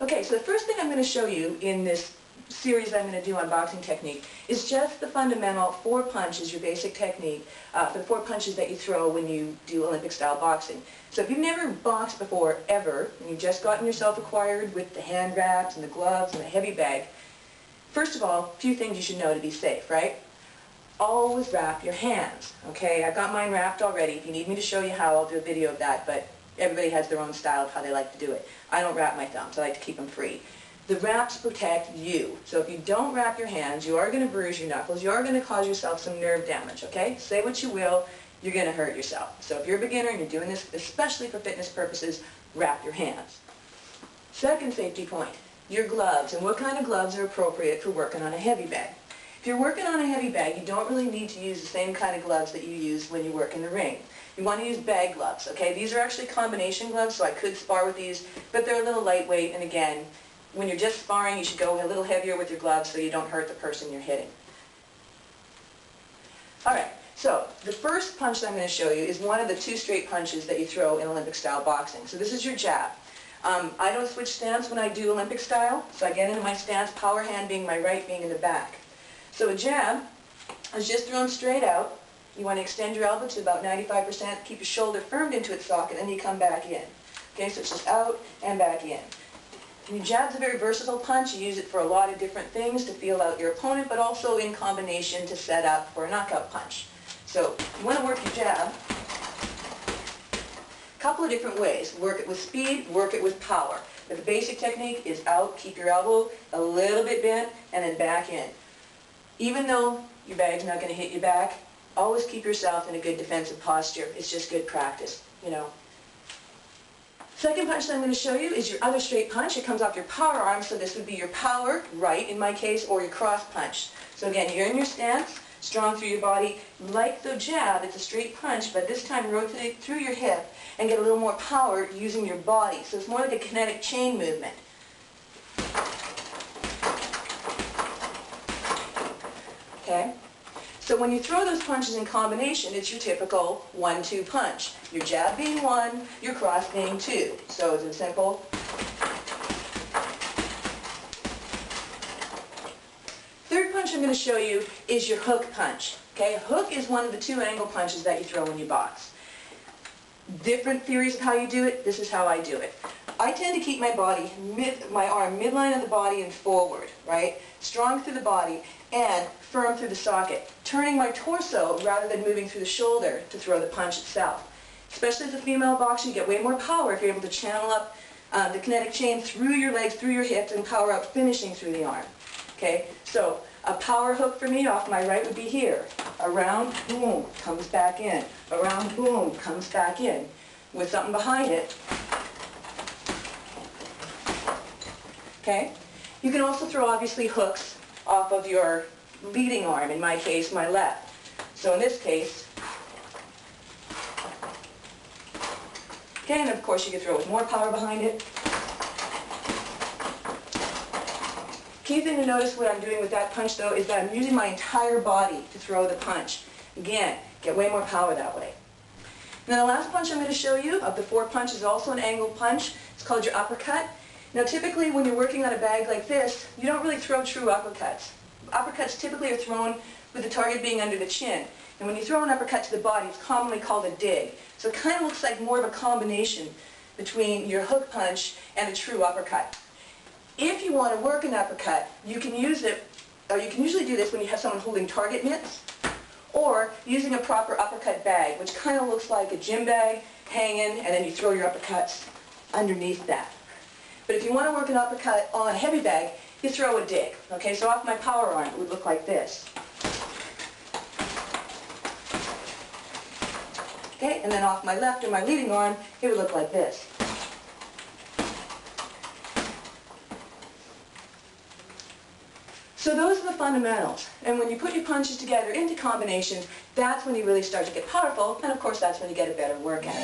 Okay, so the first thing I'm going to show you in this series I'm going to do on boxing technique is just the fundamental 4 punches, your basic technique, the 4 punches that you throw when you do Olympic style boxing. So if you've never boxed before, ever, and you've just gotten yourself acquired with the hand wraps and the gloves and the heavy bag, first of all, a few things you should know to be safe, right? Always wrap your hands, okay? I've got mine wrapped already. If you need me to show you how, I'll do a video of that, but everybody has their own style of how they like to do it. I don't wrap my thumbs. I like to keep them free. The wraps protect you. So if you don't wrap your hands, you are going to bruise your knuckles. You are going to cause yourself some nerve damage, okay? Say what you will, you're going to hurt yourself. So if you're a beginner and you're doing this, especially for fitness purposes, wrap your hands. Second safety point, your gloves. And what kind of gloves are appropriate for working on a heavy bag? If you're working on a heavy bag, you don't really need to use the same kind of gloves that you use when you work in the ring. You want to use bag gloves, okay? These are actually combination gloves, so I could spar with these, but they're a little lightweight, and again, when you're just sparring, you should go a little heavier with your gloves so you don't hurt the person you're hitting. Alright, so the first punch that I'm going to show you is one of the 2 straight punches that you throw in Olympic style boxing. So this is your jab. I don't switch stance when I do Olympic style, so I get into my stance, power hand being my right, being in the back. So a jab is just thrown straight out. You want to extend your elbow to about 95%, keep your shoulder firmed into its socket, and then you come back in. Okay, so it's just out and back in. And your jab's a very versatile punch. You use it for a lot of different things to feel out your opponent, but also in combination to set up for a knockout punch. So you want to work your jab a couple of different ways. Work it with speed, work it with power. But the basic technique is out, keep your elbow a little bit bent, and then back in. Even though your bag's not going to hit your back, always keep yourself in a good defensive posture. It's just good practice, you know. Second punch that I'm going to show you is your other straight punch. It comes off your power arm, so this would be your power right, in my case, or your cross punch. So again, you're in your stance, strong through your body. Like the jab, it's a straight punch, but this time rotate through your hip and get a little more power using your body. So it's more like a kinetic chain movement. Okay? So when you throw those punches in combination, it's your typical 1-2 punch. Your jab being 1, your cross being 2. So it's a simple. Third punch I'm going to show you is your hook punch. Okay? Hook is one of the 2 angle punches that you throw when you box. Different theories of how you do it. This is how I do it. I tend to keep my body, my arm midline of the body and forward, right? Strong through the body and firm through the socket, turning my torso rather than moving through the shoulder to throw the punch itself. Especially as a female boxer, you get way more power if you're able to channel up the kinetic chain through your legs, through your hips, and power up finishing through the arm. Okay, so a power hook for me off my right would be here. Around, boom, comes back in. Around, boom, comes back in. With something behind it. Okay? You can also throw, obviously, hooks off of your leading arm, in my case, my left. So in this case, okay, and of course you can throw with more power behind it. Key thing to notice what I'm doing with that punch, though, is that I'm using my entire body to throw the punch. Again, get way more power that way. Now the last punch I'm going to show you, of the 4 punches, is also an angle punch. It's called your uppercut. Now typically when you're working on a bag like this, you don't really throw true uppercuts. Uppercuts typically are thrown with the target being under the chin. And when you throw an uppercut to the body, it's commonly called a dig. So it kind of looks like more of a combination between your hook punch and a true uppercut. If you want to work an uppercut, you can use it, or you can usually do this when you have someone holding target mitts, or using a proper uppercut bag, which kind of looks like a gym bag hanging, and then you throw your uppercuts underneath that. But if you want to work an uppercut on a heavy bag, you throw a dig. Okay, so off my power arm, it would look like this. Okay, and then off my left or my leading arm, it would look like this. So those are the fundamentals. And when you put your punches together into combinations, that's when you really start to get powerful, and of course that's when you get a better workout.